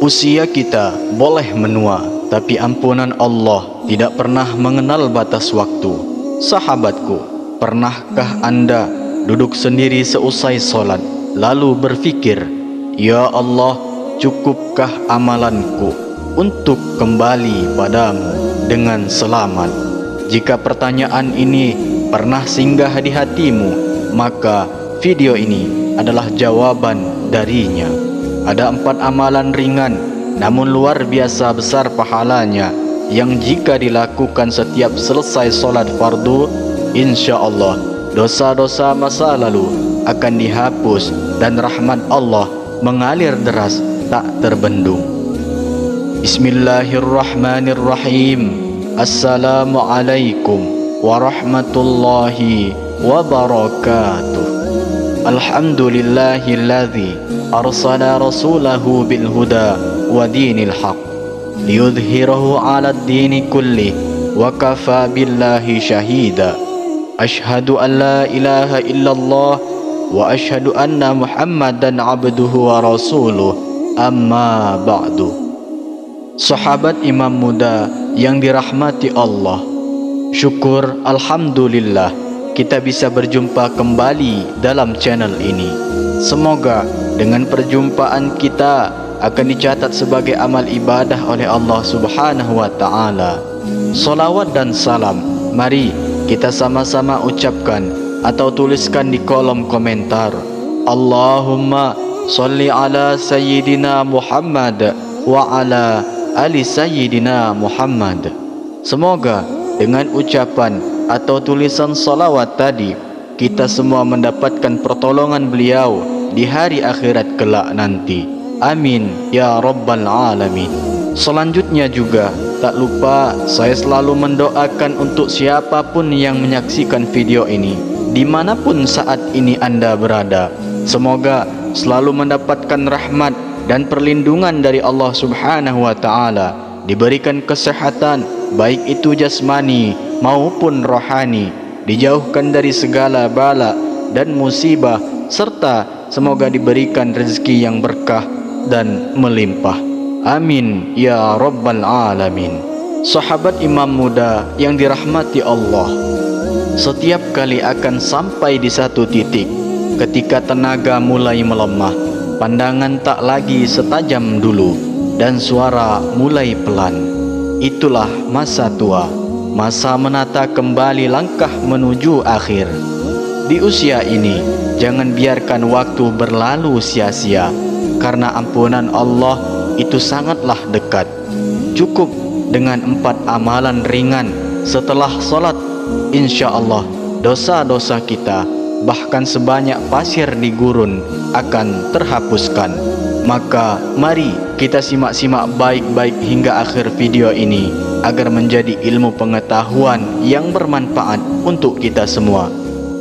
Usia kita boleh menua, tapi ampunan Allah tidak pernah mengenal batas waktu. Sahabatku, pernahkah Anda duduk sendiri seusai solat, lalu berfikir, "Ya Allah, cukupkah amalanku untuk kembali padamu dengan selamat?" Jika pertanyaan ini pernah singgah di hatimu, maka video ini adalah jawaban darinya. Ada 4 amalan ringan namun luar biasa besar pahalanya, yang jika dilakukan setiap selesai solat fardu, insya Allah dosa-dosa masa lalu akan dihapus dan rahmat Allah mengalir deras tak terbendung. Bismillahirrahmanirrahim. Assalamualaikum warahmatullahi wabarakatuh. Alhamdulillahilladzi arsala rasulahu bil huda wa dinil haq liyudhhirahu 'alad dini kulli wa kafa billahi syahida. Ashhadu an la ilaha illallah wa ashhadu anna Muhammadan abduhu wa rasuluh. Amma ba'du. Sahabat imam muda yang dirahmati Allah, syukur alhamdulillah kita bisa berjumpa kembali dalam channel ini. Semoga dengan perjumpaan kita akan dicatat sebagai amal ibadah oleh Allah Subhanahu wa taala. Salawat dan salam mari kita sama-sama ucapkan atau tuliskan di kolom komentar. Allahumma sholli ala sayyidina Muhammad wa ala ali sayyidina Muhammad. Semoga dengan ucapan atau tulisan salawat tadi, kita semua mendapatkan pertolongan beliau di hari akhirat kelak nanti. Amin ya rabbal alamin. Selanjutnya juga tak lupa saya selalu mendoakan untuk siapapun yang menyaksikan video ini, dimanapun saat ini Anda berada, semoga selalu mendapatkan rahmat dan perlindungan dari Allah Subhanahu wa taala, diberikan kesehatan baik itu jasmani maupun rohani, dijauhkan dari segala bala dan musibah, serta semoga diberikan rezeki yang berkah dan melimpah. Amin ya rabbal alamin. Sahabat imam muda yang dirahmati Allah, setiap kali akan sampai di satu titik ketika tenaga mulai melemah, pandangan tak lagi setajam dulu, dan suara mulai pelan. Itulah masa tua, masa menata kembali langkah menuju akhir. Di usia ini, jangan biarkan waktu berlalu sia-sia, karena ampunan Allah itu sangatlah dekat. Cukup dengan 4 amalan ringan setelah solat, insya Allah dosa-dosa kita, bahkan sebanyak pasir di gurun, akan terhapuskan. Maka mari kita simak-simak baik-baik hingga akhir video ini agar menjadi ilmu pengetahuan yang bermanfaat untuk kita semua.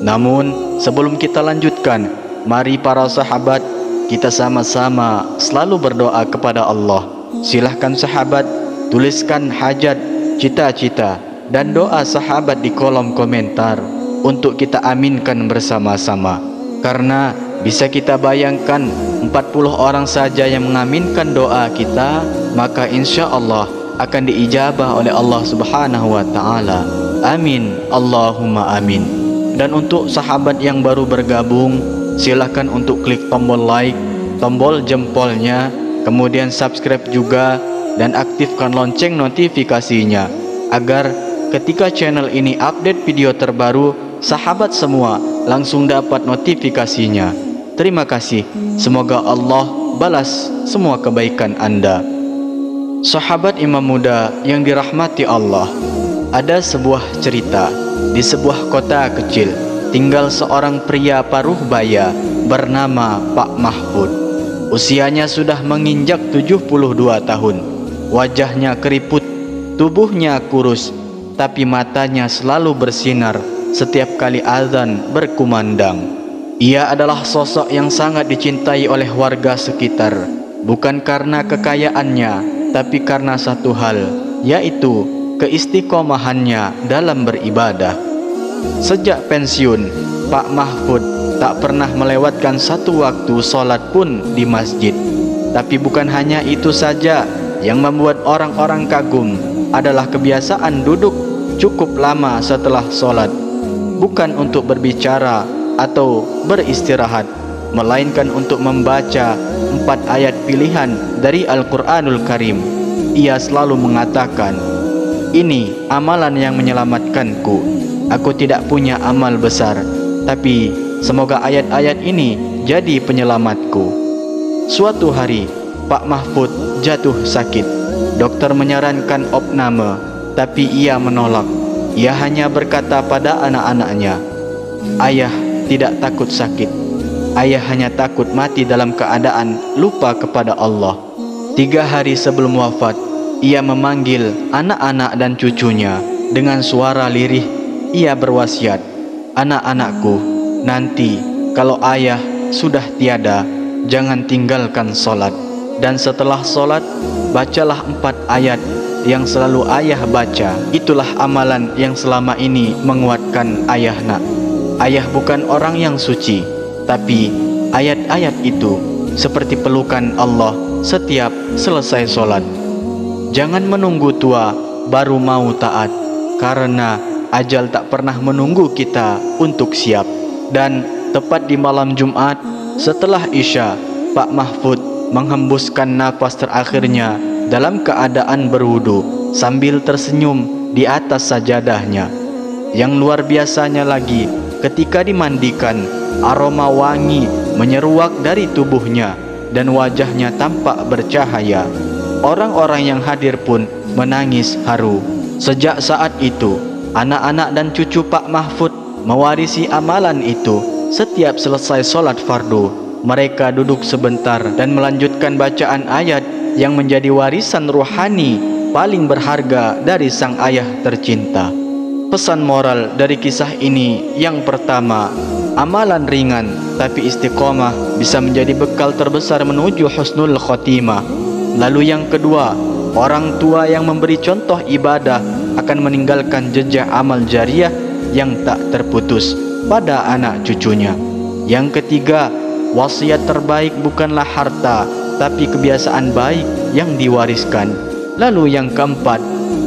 Namun sebelum kita lanjutkan, mari para sahabat kita sama-sama selalu berdoa kepada Allah. Silahkan sahabat tuliskan hajat, cita-cita dan doa sahabat di kolom komentar untuk kita aminkan bersama-sama. Karena bisa kita bayangkan 40 orang saja yang mengaminkan doa kita, maka insya Allah akan diijabah oleh Allah Subhanahu wa taala. Amin Allahumma amin. Dan untuk sahabat yang baru bergabung, silakan untuk klik tombol like, tombol jempolnya, kemudian subscribe juga dan aktifkan lonceng notifikasinya agar ketika channel ini update video terbaru, sahabat semua langsung dapat notifikasinya. Terima kasih. Semoga Allah balas semua kebaikan Anda. Sahabat imam muda yang dirahmati Allah, ada sebuah cerita. Di sebuah kota kecil tinggal seorang pria paruh baya bernama Pak Mahfud. Usianya sudah menginjak 72 tahun. Wajahnya keriput, tubuhnya kurus, tapi matanya selalu bersinar setiap kali azan berkumandang. Ia adalah sosok yang sangat dicintai oleh warga sekitar, bukan karena kekayaannya, tapi karena satu hal, yaitu keistiqomahannya dalam beribadah. Sejak pensiun, Pak Mahfud tak pernah melewatkan satu waktu solat pun di masjid. Tapi bukan hanya itu saja yang membuat orang-orang kagum adalah kebiasaan duduk cukup lama setelah solat, bukan untuk berbicara atau beristirahat, melainkan untuk membaca 4 ayat pilihan dari Al-Quranul Karim. Ia selalu mengatakan, "Ini amalan yang menyelamatkanku. Aku tidak punya amal besar, tapi semoga ayat-ayat ini jadi penyelamatku." Suatu hari, Pak Mahfud jatuh sakit. Dokter menyarankan opname, tapi ia menolak. Ia hanya berkata pada anak-anaknya, "Ayah tidak takut sakit. Ayah hanya takut mati dalam keadaan lupa kepada Allah." 3 hari sebelum wafat, ia memanggil anak-anak dan cucunya dengan suara lirih. Ia berwasiat, "Anak-anakku, nanti kalau ayah sudah tiada, jangan tinggalkan solat. Dan setelah solat, bacalah 4 ayat yang selalu ayah baca. Itulah amalan yang selama ini menguatkan ayah nak. Ayah bukan orang yang suci, tapi ayat-ayat itu seperti pelukan Allah setiap selesai solat. Jangan menunggu tua baru mau taat, karena ajal tak pernah menunggu kita untuk siap." Dan tepat di malam Jumat setelah Isya, Pak Mahfud menghembuskan nafas terakhirnya dalam keadaan berwudu sambil tersenyum di atas sajadahnya. Yang luar biasanya lagi, ketika dimandikan, aroma wangi menyeruak dari tubuhnya dan wajahnya tampak bercahaya. Orang-orang yang hadir pun menangis haru. Sejak saat itu, anak-anak dan cucu Pak Mahfud mewarisi amalan itu. Setiap selesai solat fardu, mereka duduk sebentar dan melanjutkan bacaan ayat yang menjadi warisan rohani paling berharga dari sang ayah tercinta. Pesan moral dari kisah ini yang pertama, amalan ringan tapi istiqomah bisa menjadi bekal terbesar menuju husnul khotimah. Lalu yang kedua, orang tua yang memberi contoh ibadah akan meninggalkan jejak amal jariah yang tak terputus pada anak cucunya. Yang ketiga, wasiat terbaik bukanlah harta, tapi kebiasaan baik yang diwariskan. Lalu yang keempat,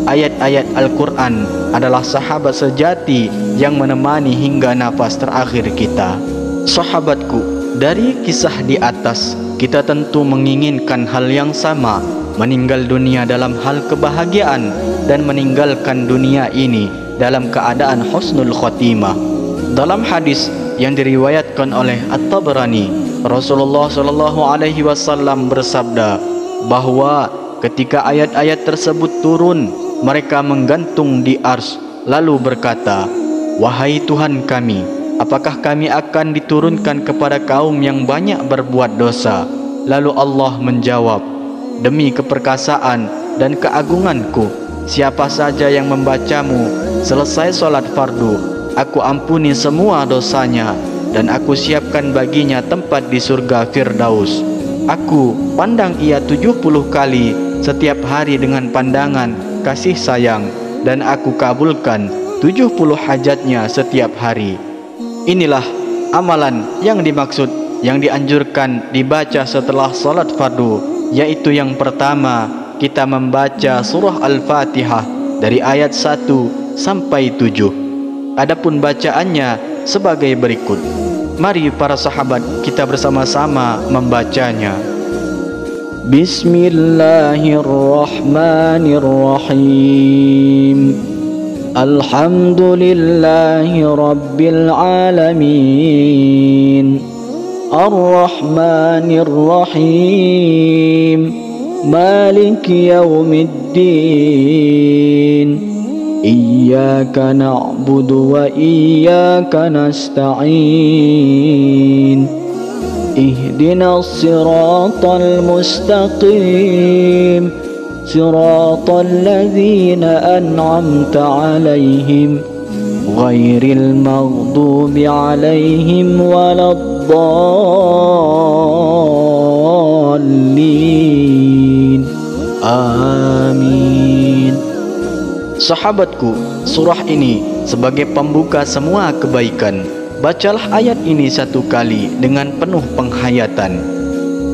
ayat-ayat Al-Quran adalah sahabat sejati yang menemani hingga nafas terakhir kita. Sahabatku, dari kisah di atas, kita tentu menginginkan hal yang sama, meninggal dunia dalam hal kebahagiaan dan meninggalkan dunia ini dalam keadaan husnul khotimah. Dalam hadis yang diriwayatkan oleh At-Tabrani, Rasulullah SAW bersabda bahwa ketika ayat-ayat tersebut turun, mereka menggantung di ars lalu berkata, "Wahai Tuhan kami, apakah kami akan diturunkan kepada kaum yang banyak berbuat dosa?" Lalu Allah menjawab, "Demi keperkasaan dan keagunganku, siapa saja yang membacamu selesai solat fardu, aku ampuni semua dosanya dan aku siapkan baginya tempat di surga Firdaus. Aku pandang ia 70 kali setiap hari dengan pandangan kasih sayang, dan aku kabulkan 70 hajatnya setiap hari." Inilah amalan yang dimaksud, yang dianjurkan dibaca setelah salat fardu, yaitu yang pertama, kita membaca surah Al-Fatihah dari ayat 1 sampai 7. Adapun bacaannya sebagai berikut. Mari para sahabat kita bersama-sama membacanya. Bismillahirrahmanirrahim. Alhamdulillahi rabbil alamin. Ar-Rahmanir-Rahim. Maliki yaumiddin. Iyyaka na'budu wa iyyaka nasta'in. Ihdinas siratal mustaqim. Siratal ladzina an'amta 'alaihim ghairil maghdubi 'alaihim waladdallin. Amin. Sahabatku, surah ini sebagai pembuka semua kebaikan. Bacalah ayat ini 1 kali dengan penuh penghayatan.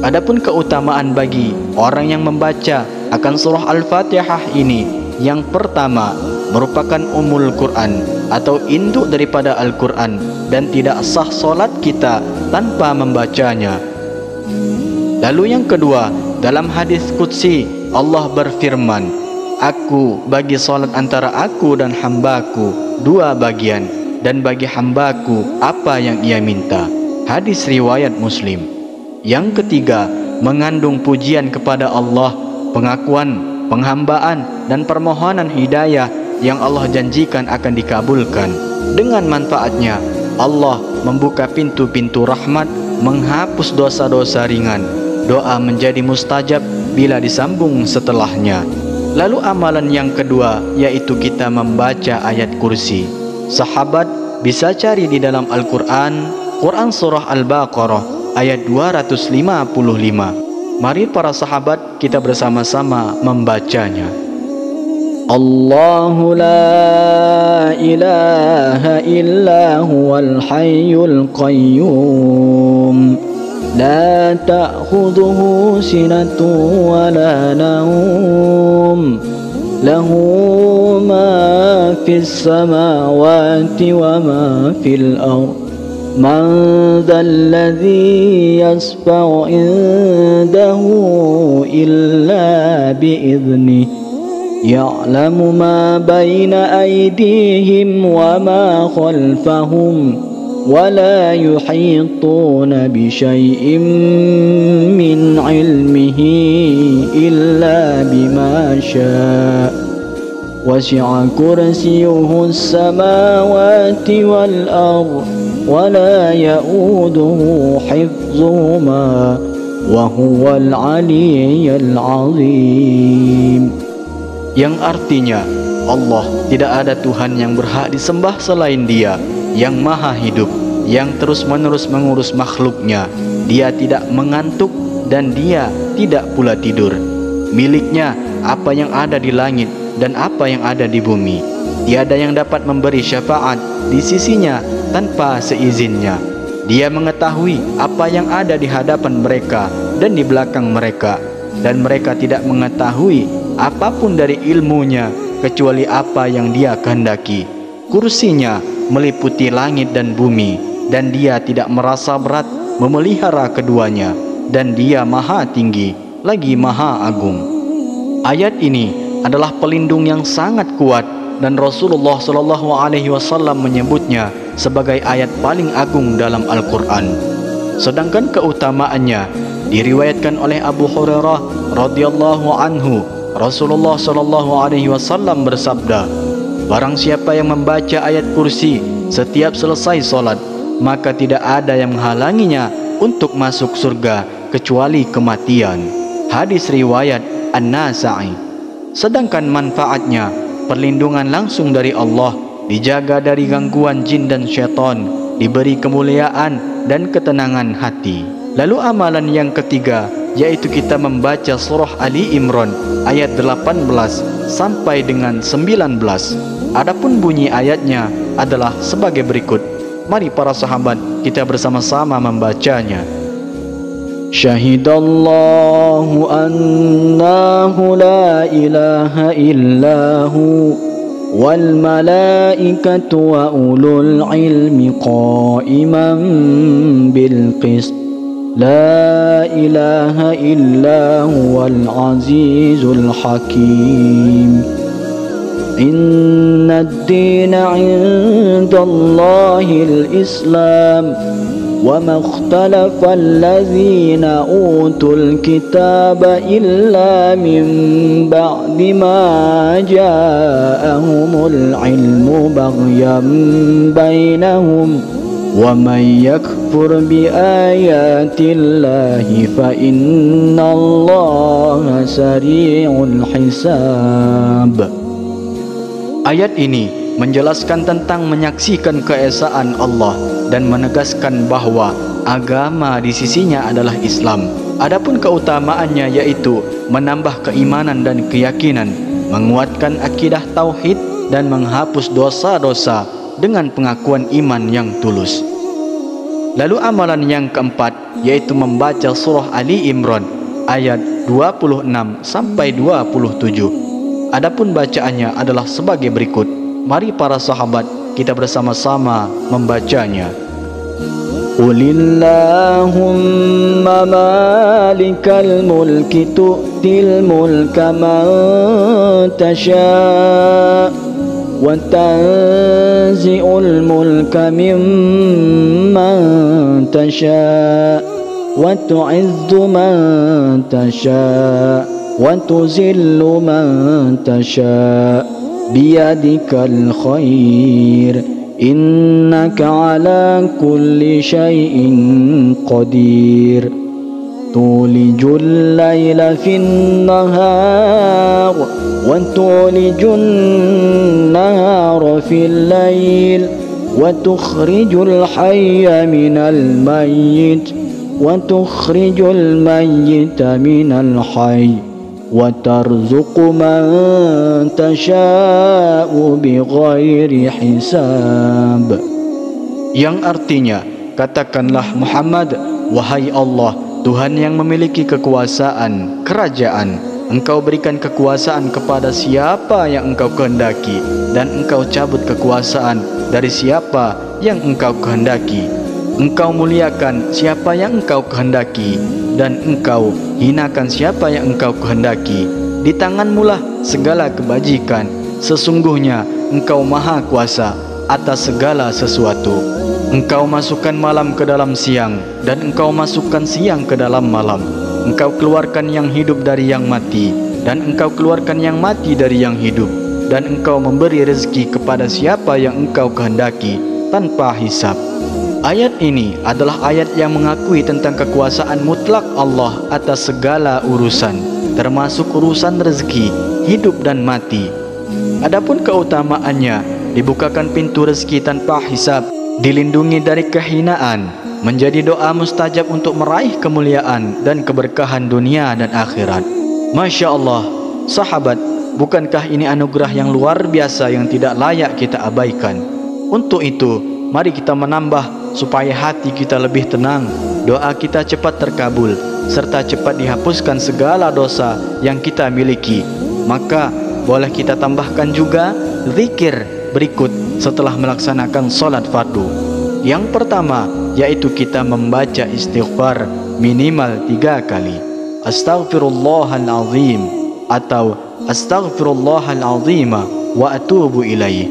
Adapun keutamaan bagi orang yang membaca akan surah Al-Fatihah ini, yang pertama merupakan Ummul Quran atau induk daripada Al-Quran, dan tidak sah solat kita tanpa membacanya. Lalu yang kedua, dalam hadis qudsi Allah berfirman, "Aku bagi solat antara aku dan hambaku 2 bagian, dan bagi hambaku apa yang ia minta." Hadis riwayat Muslim. Yang ketiga, mengandung pujian kepada Allah, pengakuan, penghambaan dan permohonan hidayah yang Allah janjikan akan dikabulkan. Dengan manfaatnya, Allah membuka pintu-pintu rahmat, menghapus dosa-dosa ringan. Doa menjadi mustajab bila disambung setelahnya. Lalu amalan yang kedua, yaitu kita membaca ayat kursi. Sahabat bisa cari di dalam Al-Quran, Quran surah Al-Baqarah ayat 255. Mari para sahabat kita bersama-sama membacanya. Allahu la ilaha illa huwal hayyul qayyum, la ta'khudhuhu sinatun wa la nawm, lahu ma fis samawati wa ma fil ardh, man dzalladzi yashfa'u indahu illa bi'idhnihi, ya'lamu ma baina aydihim wa ma khalfahum, wa la yuhituna bi syai'in min 'ilmihi illa bima syaa', wasi'a kursiyyuhu as-samawati wal ardh, wa la ya'uduhu hifdhuhuma, wa huwal 'aliyyul 'azim. Yang artinya, Allah tidak ada Tuhan yang berhak disembah selain Dia, yang maha hidup, yang terus-menerus mengurus makhluknya. Dia tidak mengantuk dan Dia tidak pula tidur. Miliknya apa yang ada di langit dan apa yang ada di bumi. Tiada yang dapat memberi syafaat di sisinya tanpa seizinnya. Dia mengetahui apa yang ada di hadapan mereka dan di belakang mereka, dan mereka tidak mengetahui apapun dari ilmunya kecuali apa yang Dia kehendaki. Kursinya meliputi langit dan bumi, dan Dia tidak merasa berat memelihara keduanya, dan Dia maha tinggi lagi maha agung. Ayat ini adalah pelindung yang sangat kuat, dan Rasulullah SAW menyebutnya sebagai ayat paling agung dalam Al-Quran. Sedangkan keutamaannya diriwayatkan oleh Abu Hurairah radhiyallahu anhu. Rasulullah SAW bersabda, barang siapa yang membaca ayat kursi setiap selesai solat, maka tidak ada yang menghalanginya untuk masuk surga kecuali kematian. Hadis riwayat An-Nasa'i. Sedangkan manfaatnya, perlindungan langsung dari Allah, dijaga dari gangguan jin dan syaitan, diberi kemuliaan dan ketenangan hati. Lalu amalan yang ketiga, yaitu kita membaca surah Ali Imran ayat 18 sampai dengan 19. Adapun bunyi ayatnya adalah sebagai berikut. Mari para sahabat kita bersama-sama membacanya. Syahidallahu annahu la ilaha illahu wal malaikatu wa ulul ilmi qa'iman bil qist, la ilaha illa huwal azizul hakim. Inna ad-dina 'indallahil Islam, wa ma ikhtalafa allazina utul kitaba illa min ba'di ma ja'ahumul ilmu baghyan bainahum, wa man yakfur bi ayatillahi fa innallaha sari'ul hisab. Ayat ini menjelaskan tentang menyaksikan keesaan Allah dan menegaskan bahwa agama di sisinya adalah Islam. Adapun keutamaannya yaitu menambah keimanan dan keyakinan, menguatkan akidah tauhid dan menghapus dosa-dosa dengan pengakuan iman yang tulus. Lalu amalan yang keempat, yaitu membaca surah Ali Imran ayat 26 sampai 27. Adapun bacaannya adalah sebagai berikut. Mari para sahabat kita bersama-sama membacanya. Qulillahumma malikal mulki tu'til mulka man tasha' wa tanzi'ul mulka mimman tasha' wa tu'izzu man tasha' wa tuzillu man tasha' biyadikal khair innaka ala kulli syai'in qadir tulijul layla fin nahar wa tulijun nahara fil layl wa tukhrijul hayya minal mayyit wa tukhrijul mayyita minal hayy wa tarzuqu man tasha'u bighairi hisab. Yang artinya, katakanlah Muhammad, wahai Allah, Tuhan yang memiliki kekuasaan, kerajaan, Engkau berikan kekuasaan kepada siapa yang Engkau kehendaki, dan Engkau cabut kekuasaan dari siapa yang Engkau kehendaki. Engkau muliakan siapa yang Engkau kehendaki, dan Engkau hinakan siapa yang Engkau kehendaki. Di tanganmu-lah segala kebajikan. Sesungguhnya Engkau maha kuasa atas segala sesuatu. Engkau masukkan malam ke dalam siang, dan Engkau masukkan siang ke dalam malam. Engkau keluarkan yang hidup dari yang mati, dan Engkau keluarkan yang mati dari yang hidup. Dan Engkau memberi rezeki kepada siapa yang Engkau kehendaki tanpa hisab. Ayat ini adalah ayat yang mengakui tentang kekuasaan mutlak Allah atas segala urusan, termasuk urusan rezeki, hidup dan mati. Adapun keutamaannya, dibukakan pintu rezeki tanpa hisab, dilindungi dari kehinaan, menjadi doa mustajab untuk meraih kemuliaan dan keberkahan dunia dan akhirat. Masya Allah, sahabat, bukankah ini anugerah yang luar biasa yang tidak layak kita abaikan? Untuk itu, mari kita menambah supaya hati kita lebih tenang, doa kita cepat terkabul, serta cepat dihapuskan segala dosa yang kita miliki. Maka boleh kita tambahkan juga zikir berikut setelah melaksanakan solat fardu. Yang pertama yaitu kita membaca istighfar minimal 3 kali. Astaghfirullahalazim atau astaghfirullahalazima wa atubu ilaih.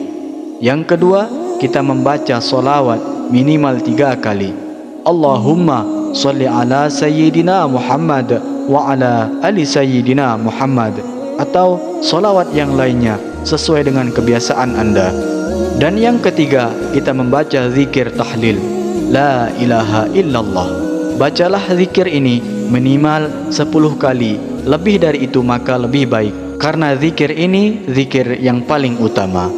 Yang kedua, kita membaca solawat minimal 3 kali. Allahumma salli ala sayyidina Muhammad wa ala ali sayyidina Muhammad, atau solawat yang lainnya sesuai dengan kebiasaan Anda. Dan yang ketiga, kita membaca zikir tahlil la ilaha illallah. Bacalah zikir ini minimal 10 kali. Lebih dari itu maka lebih baik, karena zikir ini zikir yang paling utama.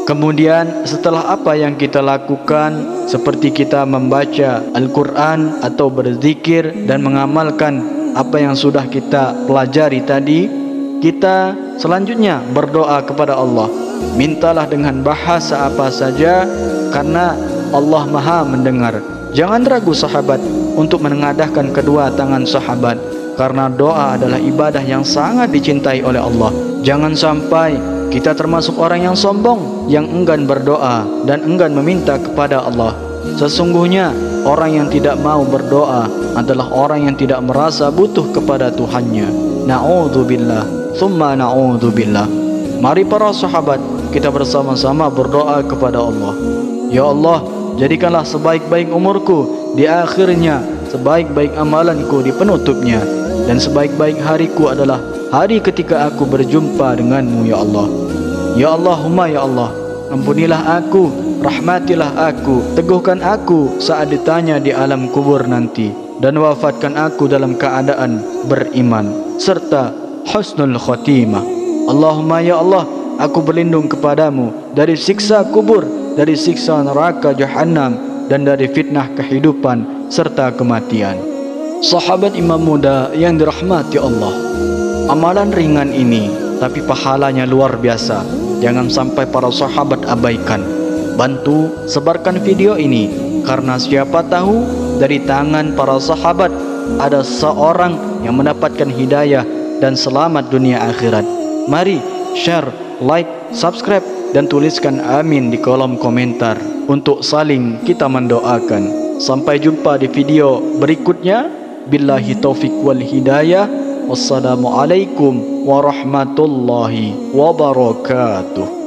Kemudian setelah apa yang kita lakukan, seperti kita membaca Al-Quran atau berzikir dan mengamalkan apa yang sudah kita pelajari tadi, kita selanjutnya berdoa kepada Allah. Mintalah dengan bahasa apa saja, karena Allah maha mendengar. Jangan ragu sahabat untuk menengadahkan kedua tangan sahabat, karena doa adalah ibadah yang sangat dicintai oleh Allah. Jangan sampai kita termasuk orang yang sombong, yang enggan berdoa dan enggan meminta kepada Allah. Sesungguhnya orang yang tidak mau berdoa adalah orang yang tidak merasa butuh kepada Tuhannya. Na'udzubillah, thumma na'udzubillah. Mari para sahabat, kita bersama-sama berdoa kepada Allah. Ya Allah, jadikanlah sebaik-baik umurku di akhirnya, sebaik-baik amalanku di penutupnya, dan sebaik-baik hariku adalah hari ketika aku berjumpa denganmu ya Allah. Ya Allahumma ya Allah, ampunilah aku, rahmatilah aku, teguhkan aku saat ditanya di alam kubur nanti, dan wafatkan aku dalam keadaan beriman serta husnul khotimah. Allahumma ya Allah, aku berlindung kepadamu dari siksa kubur, dari siksa neraka Jahannam, dan dari fitnah kehidupan serta kematian. Sahabat imam muda yang dirahmati Allah, amalan ringan ini tapi pahalanya luar biasa. Jangan sampai para sahabat abaikan. Bantu sebarkan video ini, karena siapa tahu dari tangan para sahabat ada seorang yang mendapatkan hidayah dan selamat dunia akhirat. Mari share, like, subscribe dan tuliskan amin di kolom komentar untuk saling kita mendoakan. Sampai jumpa di video berikutnya. Billahi taufik wal hidayah. Wassalamualaikum warahmatullahi wabarakatuh.